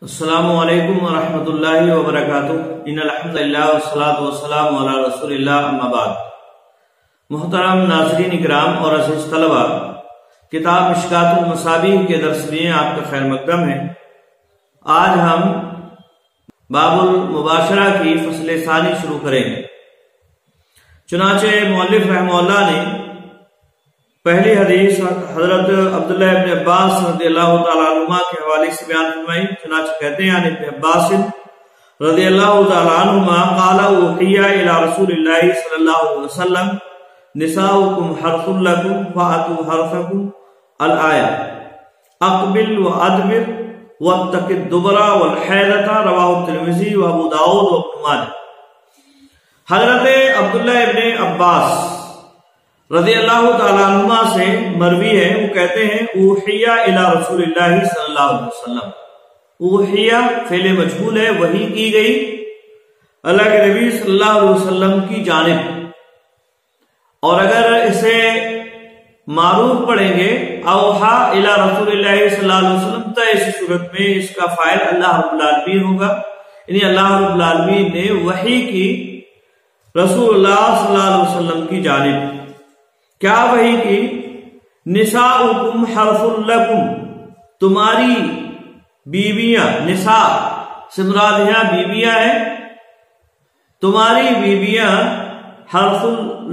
السلام علیکم ورحمۃ اللہ وبرکاتہ۔ ان الحمدللہ والصلاۃ والسلام علی رسول اللہ، اما بعد۔ محترم ناظرین اکرام اور عزیز طلبہ، کتاب مشکات المصابیح کے درس میں آپ کا خیر مقدم ہے۔ آج ہم باب المباشرہ کی فصل ثانی شروع کریں گے۔ چنانچہ مؤلف رحمہ اللہ نے پہلی حدیث حضرت عبداللہ ابن عباس رضی اللہ تعالیٰ عنہما کے حوالے سے بیان فرمائی۔ چنانچہ کہتے ہیں ابن عباس رضی اللہ تعالیٰ عنہما قال اوحی الی رسول اللہ صلی اللہ علیہ وسلم نساؤکم حرث لکم فاتوا حرثکم الآیہ اقبل وادبر واتق الدبر والحیضۃ، رواہ الترمذی وابو داؤد وابن ماجہ۔ حضرت عبداللہ ابن عباس رضی اللہ تعالیٰ عنہما سے مروی ہے، وہ کہتے ہیں اوحیہ الی رسول اللہ صلی اللہ علیہ وسلم۔ اوحیہ فعل مجہول ہے، وحی کی گئی اللہ کے نبی صلی اللہ علیہ وسلم کی جانب، اور اگر اسے معروف پڑھیں گے اوحا الی رسول اللہ صلی اللہ علیہ وسلم تو ایسی صورت میں اس کا فاعل اللہ رب العالمین ہوگا، یعنی اللہ رب العالمین نے وحی کی رسول اللہ صلی اللہ علیہ وسلم کی جانب۔ کیا وحی کی؟ نساؤکم حرث لکم، تمہاری بیویاں، نساء سے مراد یہاں بیویاں ہیں، تمہاری بیویاں حرث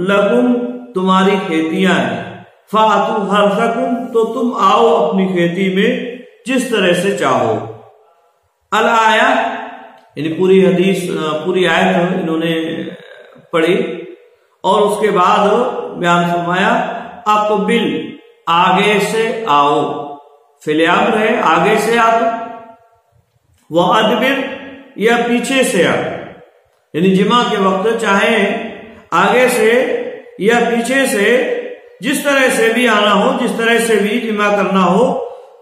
لکم، تمہاری کھیتیاں ہیں، فاتوا حرثکم، تو تم آؤ اپنی کھیتی میں جس طرح سے چاہو۔ الآیہ یعنی پوری حدیث، پوری آیت انہوں نے پڑھی، اور اس کے بعد بیان فرمایا اقبل، آگے سے آؤ، فعل امر ہے، آگے سے آؤ، وادبر، یا پیچھے سے آؤ، یعنی جمع کے وقت چاہیں آگے سے یا پیچھے سے، جس طرح سے بھی آنا ہو، جس طرح سے بھی جمع کرنا ہو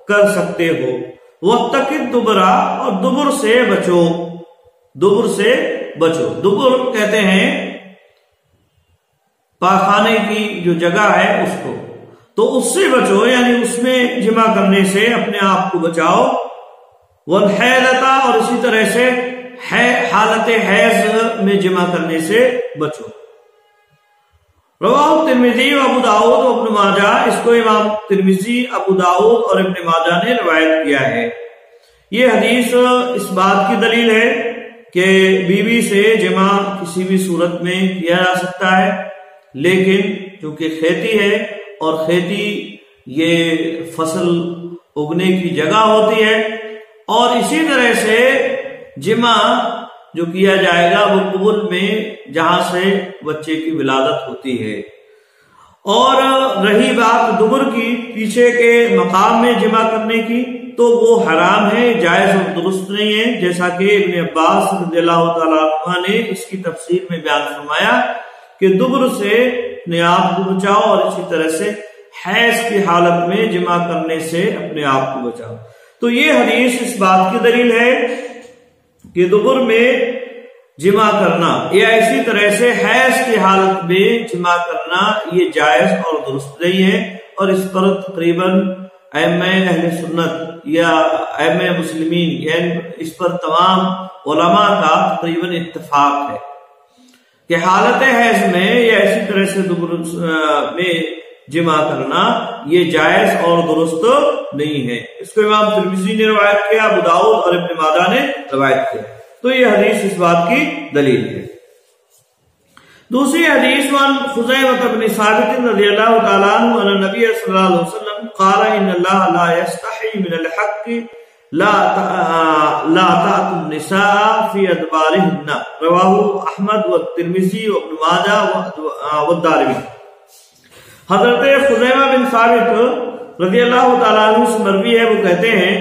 کر سکتے ہو۔ واتق الدبر، اور دبر سے بچو، دبر سے بچو۔ دبر کہتے ہیں پاخانے کی جو جگہ ہے اس کو، تو اس سے بچو، یعنی اس میں جمع کرنے سے اپنے آپ کو بچاؤ۔ والحیضۃ، اور اسی طرح سے حالت حیض میں جمع کرنے سے بچو۔ رواہ ترمذی و ابو داؤد و ابن ماجہ، اس کو امام ترمذی، ابو داؤد اور ابن ماجہ نے روایت کیا ہے۔ یہ حدیث اس بات کی دلیل ہے کہ بیوی سے جمع کسی بھی صورت میں کیا جا سکتا ہے، لیکن چونکہ کھیتی ہے اور کھیتی یہ فصل اگنے کی جگہ ہوتی ہے، اور اسی طرح سے جمع جو کیا جائے گا وہ قبل میں جہاں سے بچے کی ولادت ہوتی ہے۔ اور رہی بات دبر کی، پیچھے کے مقام میں جمع کرنے کی، تو وہ حرام ہے، جائز اور درست نہیں ہے، جیسا کہ ابن عباس رضی اللہ تعالیٰ عنہ نے اس کی تفسیر میں بیان فرمایا کہ دبر سے اپنے آپ کو بچاؤ، اور اسی طرح سے حیض کی حالت میں جمع کرنے سے اپنے آپ کو بچاؤ۔ تو یہ حدیث اس بات کی دلیل ہے کہ دبر میں جمع کرنا یا اسی طرح سے حیض کی حالت میں جمع کرنا یہ جائز اور درست نہیں ہے، اور اس پر تقریباً ائمہ اہل سنت یا ائمہ مسلمین، یعنی اس پر تمام علماء کا تقریباً اتفاق ہے کہ حالت حیض میں یا اسی طرح سے دبر میں جمع کرنا یہ جائز اور درست نہیں ہے۔ اس کو امام ترمذی نے روایت کیا، ابو داؤد اور ابن ماجہ نے روایت کیا، تو یہ حدیث اس بات کی دلیل ہے۔ دوسری حدیث عن خزیمہ بن ثابت رضی اللہ تعالیٰ عنہ ان نبی صلی اللہ علیہ وسلم قال ان اللہ لا يستحی من الحق لا تأتوا النساء في ادبارهن، رواہ احمد والترمذی وابن ماجہ والدارمی۔ حضرت خزیمہ بن ثابت رضی اللہ تعالیٰ عنہ سے مروی ہے، وہ کہتے ہیں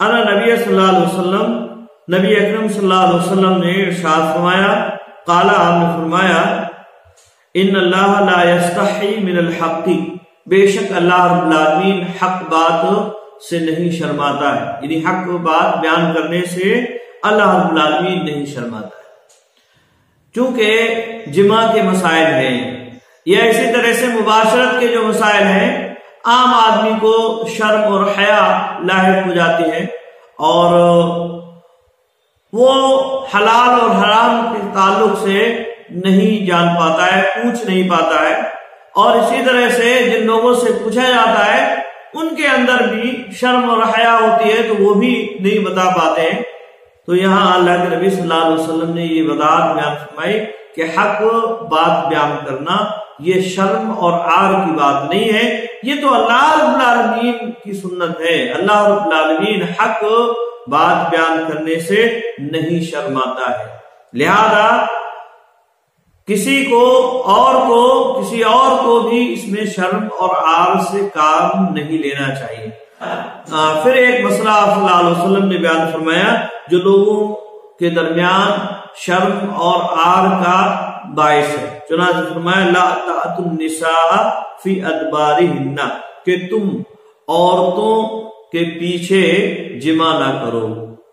انا نبی صلی اللہ علیہ وسلم، نبی اکرم صلی اللہ علیہ وسلم نے ارشاد فرمایا، قال، آپ نے فرمایا، ان اللہ لا یستحی من الحق، بے شک اللہ رب العالمین حق بات سے نہیں شرماتا ہے، یعنی حق بات بیان کرنے سے اللہ رب العالمین نہیں شرماتا ہے۔ چونکہ جمع کے مسائل ہیں یا اسی طرح سے مباشرت کے جو مسائل ہیں، عام آدمی کو شرم اور حیا لاحق ہو جاتی ہے، اور وہ حلال اور حرام کے تعلق سے نہیں جان پاتا ہے، پوچھ نہیں پاتا ہے، اور اسی طرح سے جن لوگوں سے پوچھا جاتا ہے ان کے اندر بھی شرم اور حیا ہوتی ہے تو وہ بھی نہیں بتا پاتے ہیں۔ تو یہاں اللہ کے نبی صلی اللہ علیہ وسلم نے یہ وضاحت بیان فرمائی کہ حق بات بیان کرنا یہ شرم اور عار کی بات نہیں ہے، یہ تو اللہ رب العالمین کی سنت ہے۔ اللہ رب العالمین حق بات بیان کرنے سے نہیں شرماتا ہے، لہذا کسی اور کو بھی اس میں شرم اور عار سے کام نہیں لینا چاہیے۔ پھر ایک مسئلہ آپ صلی اللہ علیہ وسلم نے بیان فرمایا جو لوگوں کے درمیان شرم اور عار کا باعث ہے، چنانچہ فرمایا لا تأتوا النساء فی ادبارہن، کہ تم عورتوں کے پیچھے جمع نہ کرو۔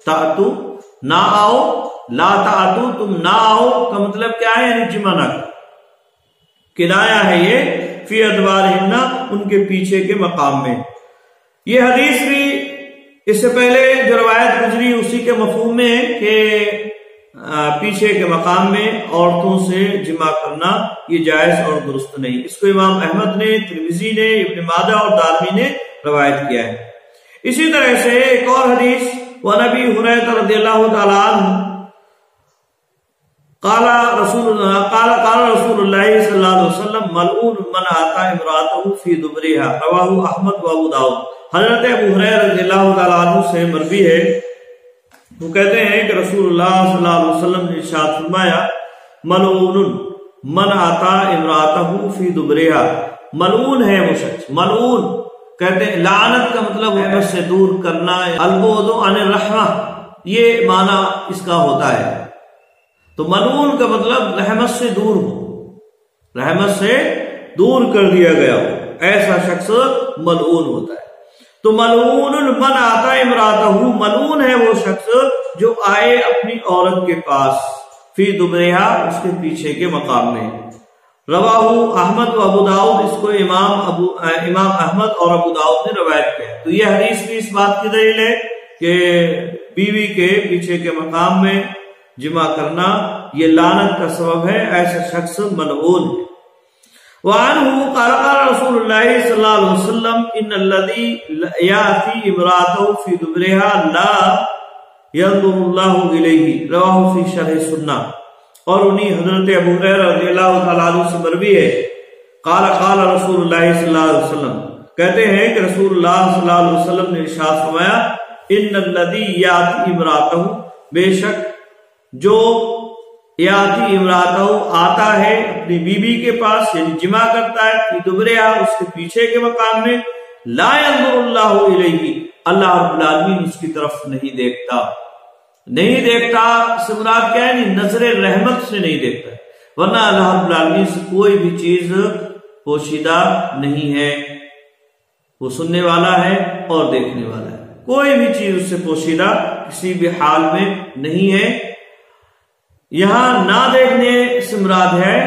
تأتو نہ آؤ، لا تأتو تم نہ آؤ کا مطلب کیا ہے؟ یعنی جمع نہ کرو، کنایا ہے یہ فی ادبارہن، ان کے پیچھے کے مقام میں۔ یہ حدیث بھی اس سے پہلے جو روایت گزری اسی کے مفہوم میں ہے کہ پیچھے کے مقام میں عورتوں سے جمع کرنا یہ جائز اور درست نہیں۔ اس کو امام احمد نے، ترمذی نے، ابن ماجہ اور دارمی نے روایت کیا ہے۔ اسی طرح سے ایک اور حدیث وَنَبِي هُرَيْرَةَ رضی اللہ تعالی عنہ قال رسول اللہ صلی اللہ علیہ وسلم ملعون من آتا امرأته فی دبرها، رواہ احمد و ابو داؤد۔ حضرت ابو ہریرہ رضی اللہ تعالی عنہ سے مروی ہے، وہ کہتے ہیں کہ رسول اللہ صلی اللہ علیہ وسلم نے ارشاد فرمایا ملعون من آتا امرأته فی دبرها، ملعون ہے وہ شخص، ملعون کہتے ہیں لعنت کا مطلب رحمت سے دور کرنا، البعد عن الرحمہ یہ معنی اس کا ہوتا ہے۔ تو ملعون کا مطلب رحمت سے دور ہو، رحمت سے دور کر دیا گیا ہو، ایسا شخص ملعون ہوتا ہے۔ تو ملعون من آتا امرأتہ، ملعون ہے وہ شخص جو آئے اپنی عورت کے پاس فی دبرہا، اس کے پیچھے کے مقام میں۔ رواہ احمد و ابو داؤد، اس کو امام احمد اور ابو داؤد نے روایت کیا۔ تو یہ حدیث بھی اس بات کی دلیل ہے کہ بیوی کے پیچھے کے مقام میں جمع کرنا یہ لعنت کا سبب ہے، ایسا شخص ملعون ہے۔ وعنہ قال قال رسول اللہ صلی اللہ علیہ وسلم ان الذی یأتی امرأته فی دبرها لا ينظر اللہ الیہ، رواہ فی شرح سنہ۔ اور انہی حضرت ابو ہریرہ رضی اللہ تعالیٰ عنہ سے مروی ہے قال قال رسول اللہ صلی اللہ علیہ وسلم، کہتے ہیں کہ رسول اللہ صلی اللہ علیہ وسلم نے ارشاد فرمایا ان الذی یأتی امرأته، بے شک جو یاتی امرأتہ آتا ہے اپنی بیوی کے پاس، یعنی جمع کرتا ہے فی دبرہا، اس کے پیچھے کے مقام میں، لا ينظر اللہ الیہ، اللہ رب العالمین اس کی طرف نہیں دیکھتا۔ نہیں دیکھتا سے مراد کیا ہے؟ نظر رحمت سے نہیں دیکھتا، ورنہ اللہ رب العالمین سے کوئی بھی چیز پوشیدہ نہیں ہے، وہ سننے والا ہے اور دیکھنے والا ہے، کوئی بھی چیز اس سے پوشیدہ کسی بھی حال میں نہیں ہے۔ یہاں نہ دیکھنے سے مراد ہے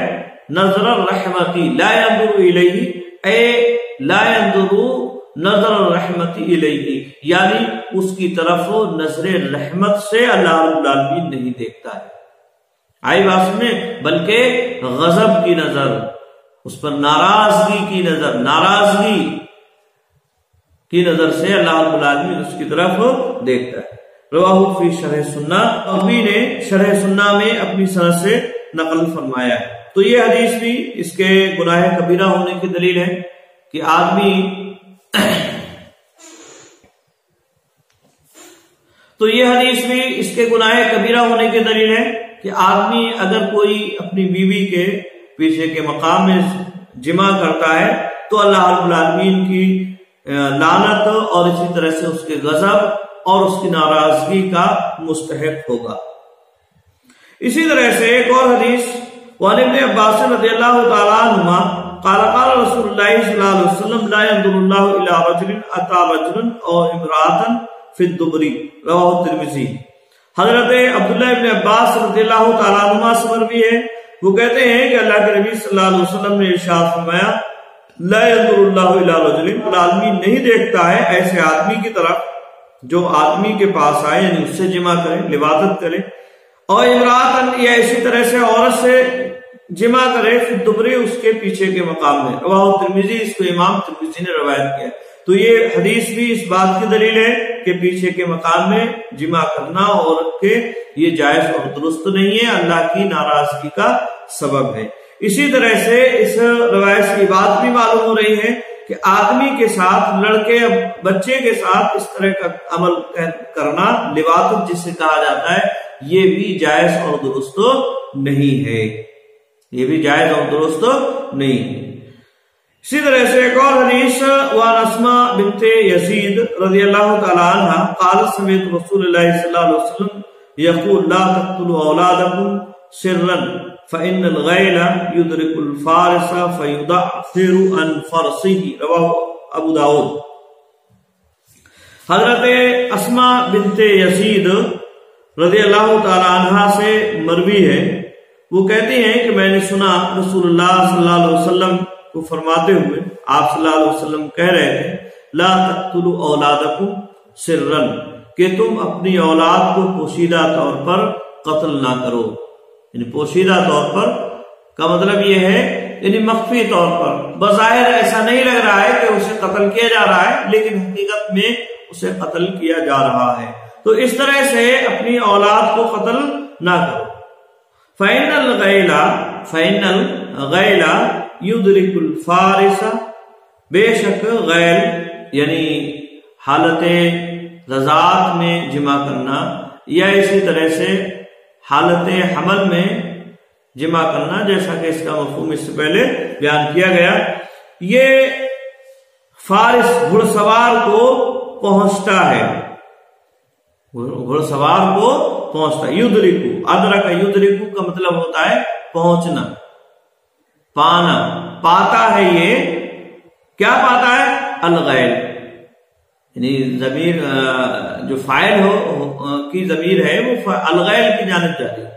نظر الرحمتی، لا ينظر الیہ اے لا ينظر نظر الرحمتی الیہ، یعنی اس کی طرف نظر رحمت سے اللہ رب العالمین نہیں دیکھتا ہے۔ آئی بات میں، بلکہ غضب کی نظر، اس پر ناراضگی کی نظر، ناراضگی کی نظر سے اللہ رب العالمین اس کی طرف دیکھتا ہے۔ رواہ فی شرح سنہ، ابھی نے شرح سنہ میں اپنی سند سے نقل فرمایا ہے۔ تو یہ حدیث بھی اس کے گناہ کبیرہ ہونے کی دلیل ہے کہ آدمی تو یہ حدیث بھی اس کے گناہ کبیرہ ہونے کی دلیل ہے کہ آدمی اگر کوئی اپنی بیوی کے پیچھے کے مقام میں جمع کرتا ہے تو اللہ رب العالمین کی لعنت اور اسی طرح سے اس کے غضب اور اس کی ناراضگی کا مستحق ہوگا۔ اسی طرح سے ایک اور حدیث وعن ابن عباس رضی اللہ تعالی عنہما قال قال رسول اللہ صلی اللہ علیہ وسلم لا ينظر اللہ الى رجل اتى رجلا او امرأة فی الدبر، رواہ ترمذی۔ حضرت عبداللہ ابن عباس رضی اللہ تعالی عنہما سے مروی ہے، وہ کہتے ہیں کہ اللہ کے نبی صلی اللہ علیہ وسلم نے ارشاد فرمایا لا ينظر اللہ الى رجل، العالمین نہیں دیکھتا ہے ایسے آدمی کی طرف جو آدمی کے پاس آئے یعنی اس سے جمع کرے، لواطت کرے، اور امراتن یا اسی طرح سے عورت سے جمع کرے فی الدبر اس کے پیچھے کے مقام میں۔ رواہ ترمذی، اس کو امام ترمذی نے روایت کیا۔ تو یہ حدیث بھی اس بات کی دلیل ہے کہ پیچھے کے مقام میں جمع کرنا عورت کے یہ جائز اور درست نہیں ہے، اللہ کی ناراضگی کا سبب ہے۔ اسی طرح سے اس روایت سے بات بھی معلوم ہو رہی ہے کہ آدمی کے ساتھ، لڑکے بچے کے ساتھ اس طرح کا عمل کرنا، لواطت جسے کہا جاتا ہے، یہ بھی جائز اور درست نہیں ہے، یہ بھی جائز اور درست نہیں ہے۔ اسی طرح سے ایک اور حدیث وعن اسماء بنت یزید رضی اللہ تعالی عنہ قالت سمعت رسول اللہ صلی اللہ علیہ وسلم یقول لا تقتلوا اولادکم سرا فإن الغیل یدرک الفارس فیدعثر عن فرسه، رواہ ابو داؤد۔ حضرت اسماء بنت یزید رضی اللہ تعالی عنہ سے مروی ہے، وہ کہتے ہیں کہ میں نے سنا رسول اللہ صلی اللہ علیہ وسلم کو فرماتے ہوئے، آپ صلی اللہ علیہ وسلم کہہ رہے تھے لا تقتلوا اولادکم سرا، کہ تم اپنی اولاد کو پوشیدہ طور پر قتل نہ کرو، یعنی پوشیدہ طور پر کا مطلب یہ ہے یعنی مخفی طور پر، بظاہر ایسا نہیں لگ رہا ہے کہ اسے قتل کیا جا رہا ہے لیکن حقیقت میں اسے قتل کیا جا رہا ہے، تو اس طرح سے اپنی اولاد کو قتل نہ کرو۔ فَإِنَّ الْغَيْلَ يُدْرِكُ الْفَارِسَ، بے شک غیل یعنی حالت رضاعت میں جمع کرنا یا اسی طرح سے حالت حمل میں جمع کرنا، جیسا کہ اس کا مفہوم اس سے پہلے بیان کیا گیا، یہ فارس گھڑ سوار کو پہنچتا ہے، گھڑ سوار کو پہنچتا ہے۔ یدرکو، ادرک یدرکو کا مطلب ہوتا ہے پہنچنا، پانا، پاتا ہے، یہ کیا پاتا ہے؟ الغیل، یعنی ضمیر جو فاعل ہو کی ضمیر ہے وہ الغیل کی جانب جا رہی ہے،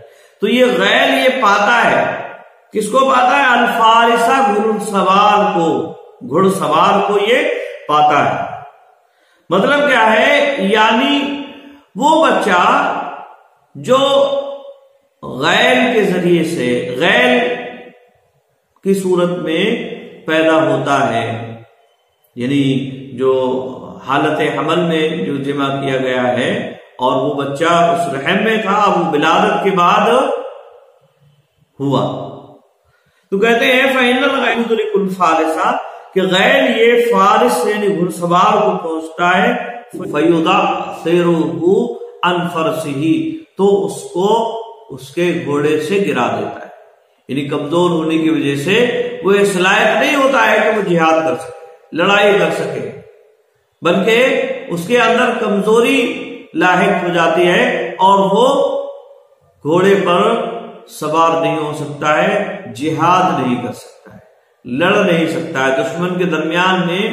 تو یہ غیل یہ پاتا ہے، کس کو پاتا ہے؟ الفارسہ، گھڑ سوار کو، گھڑ سوار کو یہ پاتا ہے۔ مطلب کیا ہے؟ یعنی وہ بچہ جو غیل کے ذریعے سے، غیل کی صورت میں پیدا ہوتا ہے، یعنی جو حالت حمل میں جو جمع کیا گیا ہے اور وہ بچہ اس رحم میں تھا، وہ ولادت کے بعد ہوا، تو کہتے ہیں فَإِنَّ الْغَيْلَ يُدْرِكُ الْفَارِسَ، کہ غیل یہ فارس یعنی گھڑ سوار کو پہنچتا ہے، فَيُدَعْثِرُهُ عَنْ فَرْسِهِ، تو اس کو اس کے گھوڑے سے گرا دیتا ہے، یعنی کمزور ہونے کی وجہ سے وہ اس لائق نہیں ہوتا ہے کہ وہ جہاد کر سکے، لڑائی کر سکے، بلکہ اس کے اندر کمزوری لاحق ہو جاتی ہے اور وہ گھوڑے پر سوار نہیں ہو سکتا ہے، جہاد نہیں کر سکتا ہے، لڑ نہیں سکتا ہے، دشمن کے درمیان میں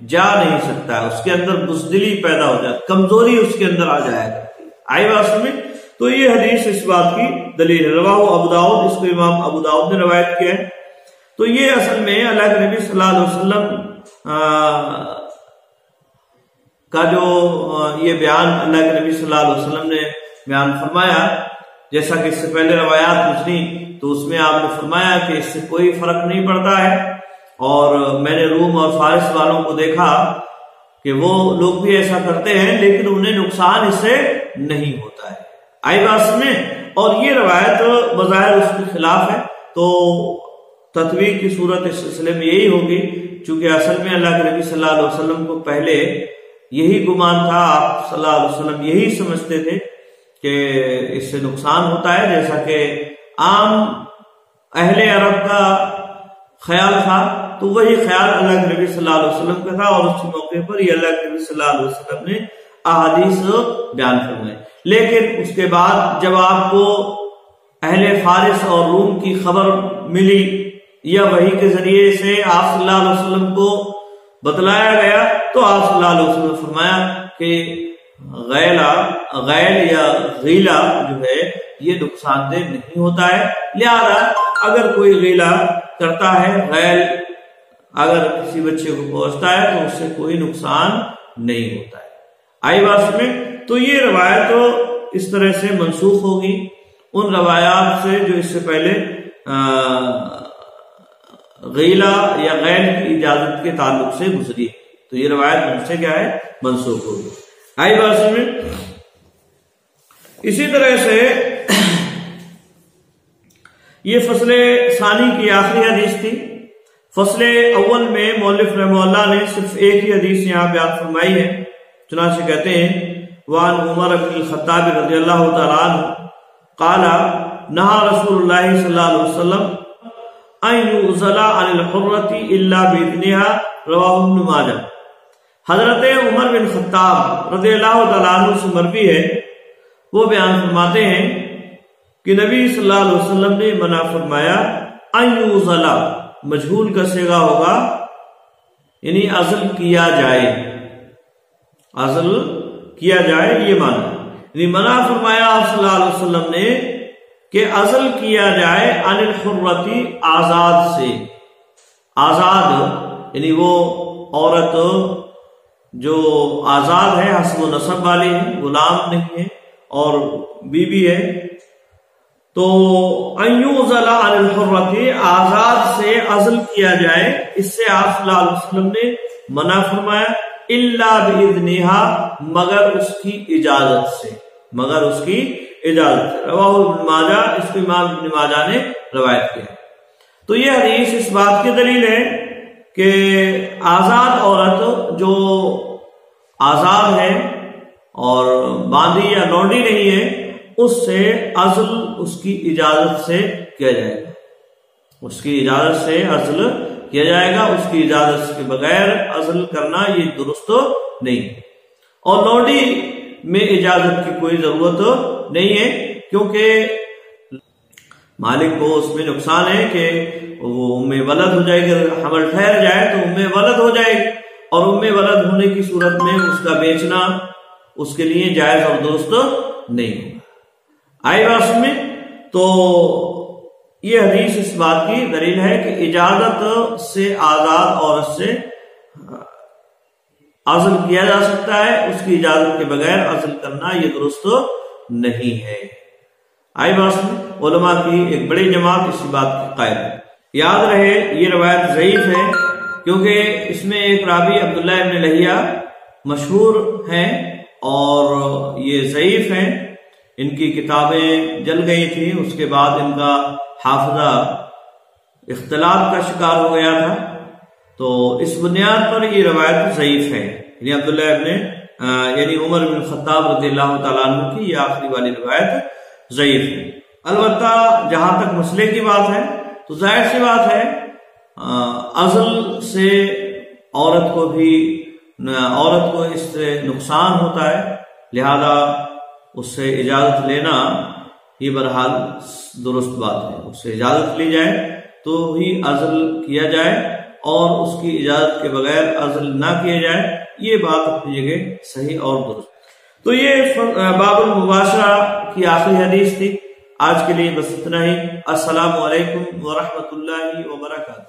جا نہیں سکتا ہے، اس کے اندر بزدلی پیدا ہو جاتی، کمزوری اس کے اندر آ جایا کرتی ہے۔ آئی بات سمجھ؟ تو یہ حدیث اس بات کی دلیل ہے۔ رواہ ابو داؤد، اس کو امام ابو داؤد نے روایت کیا ہے۔ تو یہ اصل میں اللہ کے نبی صلی اللہ علیہ وسلم کا جو یہ بیان اللہ کے نبی صلی اللہ علیہ وسلم نے بیان فرمایا، جیسا کہ اس سے پہلے روایات گزری تو اس میں آپ نے فرمایا کہ اس سے کوئی فرق نہیں پڑتا ہے، اور میں نے روم اور فارس والوں کو دیکھا کہ وہ لوگ بھی ایسا کرتے ہیں لیکن انہیں نقصان اس سے نہیں ہوتا ہے۔ آئی بات سمجھیں؟ اور یہ روایت بظاہر اس کے خلاف ہے، تو تطبیق کی صورت اس سلسلے میں یہی ہوگی، چونکہ اصل میں اللہ کے نبی صلی اللہ علیہ وسلم کو پہلے یہی گمان تھا، آپ صلی اللہ علیہ وسلم یہی سمجھتے تھے کہ اس سے نقصان ہوتا ہے، جیسا کہ عام اہل عرب کا خیال تھا، تو وہی خیال اللہ کے نبی صلی اللہ علیہ وسلم کا تھا، اور اس موقع پر یہ اللہ کے نبی صلی اللہ علیہ وسلم نے احادیث بیان فرمائے۔ لیکن اس کے بعد جب آپ کو اہل فارس اور روم کی خبر ملی یا وحی کے ذریعے سے آپ صلی اللہ علیہ وسلم کو بتلایا گیا، تو آپ صلی اللہ علیہ وسلم نے فرمایا کہ غیل یا غیلہ جو ہے یہ نقصان دہ نہیں ہوتا ہے، لہذا اگر کوئی غیلہ کرتا ہے، غیل اگر کسی بچے کو پہنچتا ہے تو اس سے کوئی نقصان نہیں ہوتا ہے۔ آئی بات میں؟ تو یہ روایت اس طرح سے منسوخ ہوگی ان روایات سے جو اس سے پہلے غیلہ یا غیر کی اجازت کے تعلق سے گزری، تو یہ روایت ان سے کیا ہے؟ منسوخ ہوگی۔ آئی بات میں؟ اسی طرح سے یہ فصل ثانی کی آخری حدیث تھی۔ فصل اول میں مؤلف رحمہ اللہ نے صرف ایک ہی حدیث یہاں بیان فرمائی ہے، چنانچہ کہتے ہیں وعن عمر بن الخطاب رضی اللہ تعالیٰ عنہ قال نہا رسول اللہ صلی اللہ علیہ وسلم ان یعزل عن الحرۃ الا باذنها رواہ ابن ماجہ۔ حضرت عمر بن خطاب رضی اللہ تعالیٰ عنہ سے مروی ہے، وہ بیان فرماتے ہیں کہ نبی صلی اللہ علیہ وسلم نے منع فرمایا ان یعزل، مجہول کا صیغہ ہوگا یعنی عزل کیا جائے، عزل کیا جائے، یہ معنی یعنی منع فرمایا آپ صلی اللہ علیہ وسلم نے کہ عزل کیا جائے عن الحرۃ، آزاد سے، آزاد یعنی وہ عورت جو آزاد ہے، حسب و نسب والی ہے، غلام نہیں ہے اور بیوی ہے، تو ان یعزل عن الحرۃ، آزاد سے عزل کیا جائے، اس سے آپ صلی اللہ علیہ وسلم نے منع فرمایا الا باذنها، مگر اس کی اجازت سے، مگر اس کی اجازت سے۔ رواہ ابن ماجہ، اس کو امام ابن ماجہ نے روایت کیا۔ تو یہ حدیث اس بات کی دلیل ہے کہ آزاد عورت جو آزاد ہے اور باندھی یا لونڈی نہیں ہے، اس سے عزل اس کی اجازت سے کیا جائے گا، اس کی اجازت سے عزل کیا جائے گا، اس کی اجازت کے بغیر عزل کرنا یہ درست نہیں ہے۔ اور لونڈی میں اجازت کی کوئی ضرورت نہیں ہے، کیونکہ مالک کو اس میں نقصان ہے کہ وہ ام ولد ہو جائے گی، حمل ٹھہر جائے تو ام ولد ہو جائے گی، اور ام ولد ہونے کی صورت میں اس کا بیچنا اس کے لیے جائز اور درست نہیں ہوگا۔ آئی بات میں؟ تو یہ حدیث اس بات کی دلیل ہے کہ اجازت سے آزاد عورت سے عزل کیا جا سکتا ہے، اس کی اجازت کے بغیر عزل کرنا یہ درست نہیں ہے۔ آئی بات میں؟ علماء کی ایک بڑی جماعت اسی بات کی قائل ہے۔ یاد رہے یہ روایت ضعیف ہے، کیونکہ اس میں ایک راوی عبداللہ ابن لہیہ مشہور ہیں اور یہ ضعیف ہیں، ان کی کتابیں جل گئی تھیں، اس کے بعد ان کا حافظہ اختلاط کا شکار ہو گیا تھا، تو اس بنیاد پر یہ روایت ضعیف ہے، یعنی عبداللہ ابن یعنی عمر بن خطاب رضی اللہ تعالیٰ عنہ کی یہ آخری والی روایت ضعیف ہے۔ البتہ جہاں تک مسئلے کی بات ہے تو ظاہر سی بات ہے عزل سے عورت کو اس سے نقصان ہوتا ہے، لہذا اس سے اجازت لینا یہ بہرحال درست بات ہے، اس سے اجازت لی جائے تو ہی عزل کیا جائے، اور اس کی اجازت کے بغیر عزل نہ کیا جائے، یہ بات اپنی جگہ صحیح اور درست۔ تو یہ باب المباشرہ کی آخری حدیث تھی۔ آج کے لیے بس اتنا ہی۔ السلام علیکم ورحمۃ اللہ وبرکاتہ۔